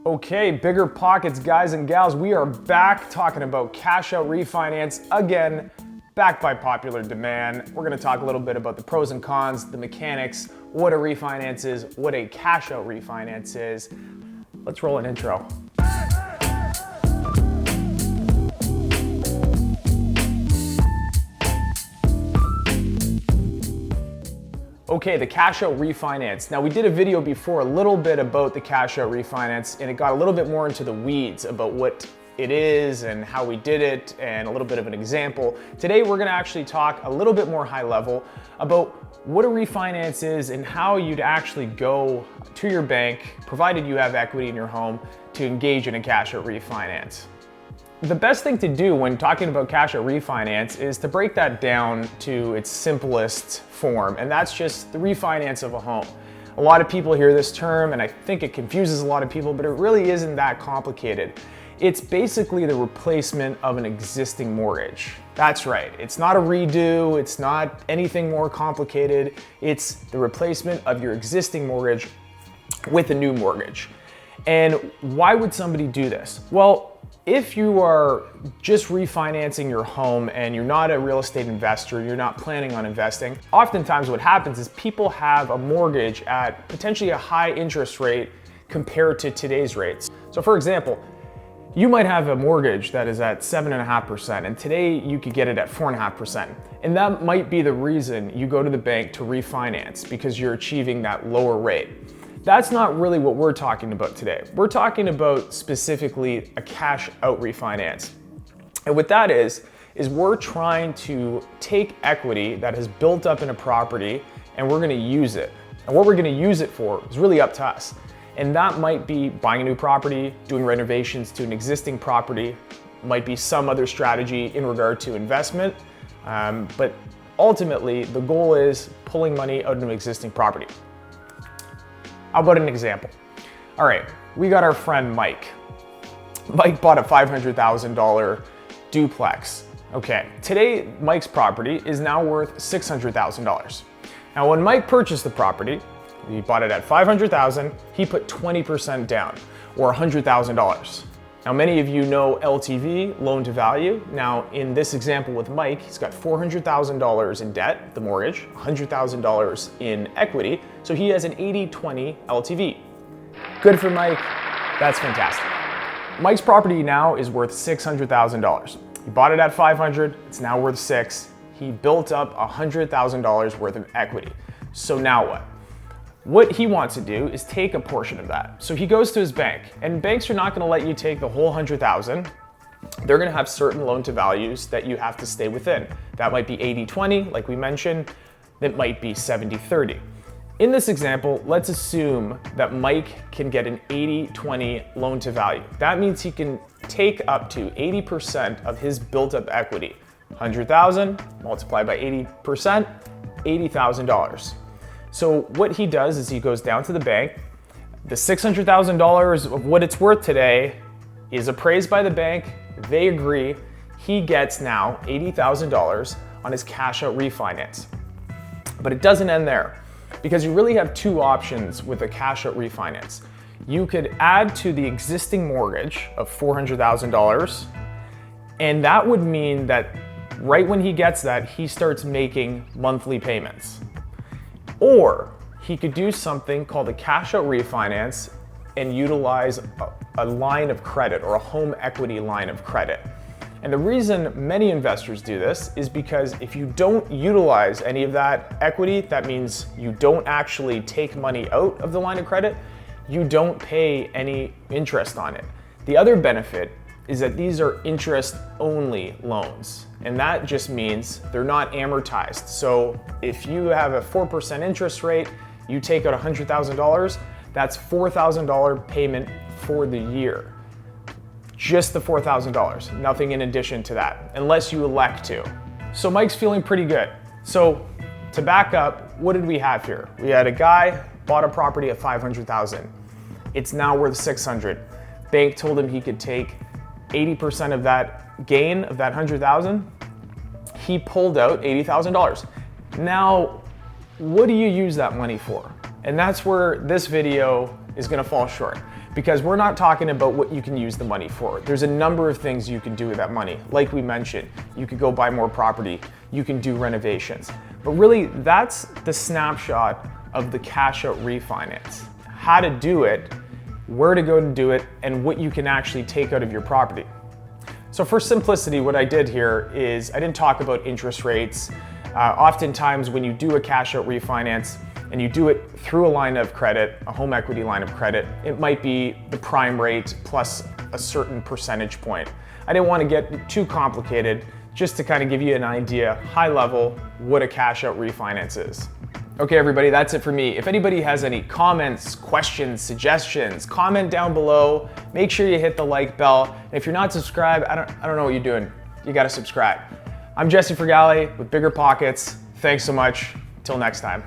Okay, bigger pockets, guys and gals. We are back talking about cash out refinance again, backed by popular demand. We're gonna talk a little bit about the pros and cons, the mechanics, what a refinance is, what a cash out refinance is. Let's roll an intro. Okay, the cash out refinance. Now we did a video before a little bit about the cash out refinance, and it got a little bit more into the weeds about what it is and how we did it and a little bit of an example. Today we're gonna actually talk a little bit more high level about what a refinance is and how you'd actually go to your bank, provided you have equity in your home, to engage in a cash out refinance. The best thing to do when talking about cash out refinance is to break that down to its simplest form, and that's just the refinance of a home. A lot of people hear this term, and I think it confuses a lot of people, but it really isn't that complicated. It's basically the replacement of an existing mortgage. That's right, it's not a redo, it's not anything more complicated, it's the replacement of your existing mortgage with a new mortgage. And why would somebody do this? Well, if you are just refinancing your home and you're not a real estate investor, you're not planning on investing, oftentimes what happens is people have a mortgage at potentially a high interest rate compared to today's rates. So for example, you might have a mortgage that is at 7.5%, and today you could get it at 4.5%. And that might be the reason you go to the bank to refinance, because you're achieving that lower rate. That's not really what we're talking about today. We're talking about specifically a cash out refinance. And what that is we're trying to take equity that has built up in a property and we're gonna use it. And what we're gonna use it for is really up to us. And that might be buying a new property, doing renovations to an existing property, might be some other strategy in regard to investment. But ultimately, the goal is pulling money out of an existing property. How about an example? All right, we got our friend Mike. Mike bought a $500,000 duplex. Okay, today Mike's property is now worth $600,000. Now when Mike purchased the property, he bought it at $500,000, he put 20% down, or $100,000. Now many of you know LTV, loan to value. Now in this example with Mike, he's got $400,000 in debt, the mortgage, $100,000 in equity, so he has an 80-20 LTV. Good for Mike, that's fantastic. Mike's property now is worth $600,000. He bought it at $500,000, it's now worth $600,000. He built up $100,000 worth of equity. So now what? What he wants to do is take a portion of that. So he goes to his bank, and banks are not gonna let you take the whole $100,000. They're gonna have certain loan to values that you have to stay within. That might be 80-20, like we mentioned. That might be 70-30. In this example, let's assume that Mike can get an 80-20 loan to value. That means he can take up to 80% of his built up equity. 100,000 multiplied by 80%, $80,000. So what he does is he goes down to the bank. The $600,000 of what it's worth today is appraised by the bank. They agree. He gets now $80,000 on his cash out refinance. But it doesn't end there, because you really have two options with a cash out refinance. You could add to the existing mortgage of $400,000, and that would mean that right when he gets that, he starts making monthly payments. Or he could do something called a cash out refinance and utilize a line of credit, or a home equity line of credit. And the reason many investors do this is because if you don't utilize any of that equity, that means you don't actually take money out of the line of credit, you don't pay any interest on it. The other benefit is that these are interest-only loans, and that just means they're not amortized. So if you have a 4% interest rate, you take out $100,000, that's $4,000 payment for the year. Just the $4,000, nothing in addition to that, unless you elect to. So Mike's feeling pretty good. So to back up, what did we have here? We had a guy bought a property at $500,000. It's now worth $600,000. Bank told him he could take 80% of that gain of that $100,000. He pulled out $80,000. Now, what do you use that money for? And that's where this video is gonna fall short. because we're not talking about what you can use the money for. There's a number of things you can do with that money. Like we mentioned, you could go buy more property, you can do renovations. But really, that's the snapshot of the cash out refinance. How to do it, where to go to do it, and what you can actually take out of your property. So for simplicity, what I did here is I didn't talk about interest rates. Oftentimes when you do a cash out refinance and you do it through a line of credit, a home equity line of credit, it might be the prime rate plus a certain percentage point. I didn't want to get too complicated, just to kind of give you an idea, high level, what a cash out refinance is. Okay, everybody, that's it for me. If anybody has any comments, questions, suggestions, comment down below. Make sure you hit the like bell. And if you're not subscribed, I don't know what you're doing. You gotta subscribe. I'm Jesse Fragale with BiggerPockets. Thanks so much. Till next time.